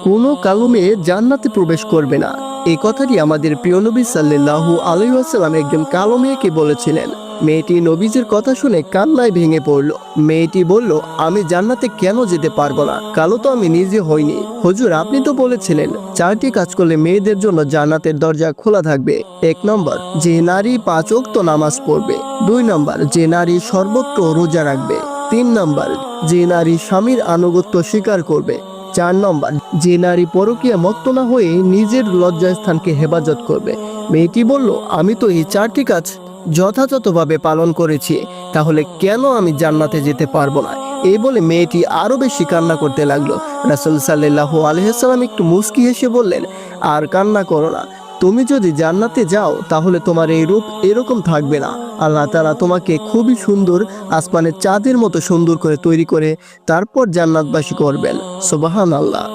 কোনো কালো মেয়ে জান্নাতে প্রবেশ করবে না। এই কথাটি আমাদের প্রিয় নবী সাল্লাল্লাহু আলাইহি ওয়াসাল্লাম একজন কালো মেয়েকে বলেছিলেন। মেয়েটি নবীজির কথা শুনে কান্নায় ভেঙে পড়ল। মেয়েটি বলল, আমি জান্নাতে কেন যেতে পারবো না? কালো তো আমি নিজে হইনি। হুজুর, আপনি তো বলেছিলেন 4টি কাজ করলে মেয়েদের জন্য জান্নাতের দরজা খোলা থাকবে। 1 নম্বর, যে নারী 5 ওয়াক্ত নামাজ পড়বে। 2 নম্বর, যে নারী সর্বত্র রোজা রাখবে। 3 নম্বর, যে নারী স্বামীর আনুগত্য স্বীকার করবে। 4 নম্বর, যে নারী পরকীয়া মত্ত না হয়ে নিজের লজ্জাস্থানকে হেফাজত করবে। মেয়েটি বলল, আমি তো এই 4টি কাজ যথাযথভাবে পালন করেছি, তাহলে কেন আমি জান্নাতে যেতে পারবো না? এই বলে মেয়েটি আরো বেশি কান্না করতে লাগলো। রাসূল সাল্লাল্লাহু আলাইহি ওয়াসাল্লাম একটু মুস্কি হেসে বললেন, আর কান্না করো না। তুমি যদি জান্নাতে যাও তাহলে তোমার এই রূপ এরকম থাকবে না। আল্লাহ তাআলা তোমাকে খুবই সুন্দর, আসমানের চাঁদের মতো সুন্দর করে তৈরি করে তারপর জান্নাতবাসী করবেন। সুবহানাল্লাহ।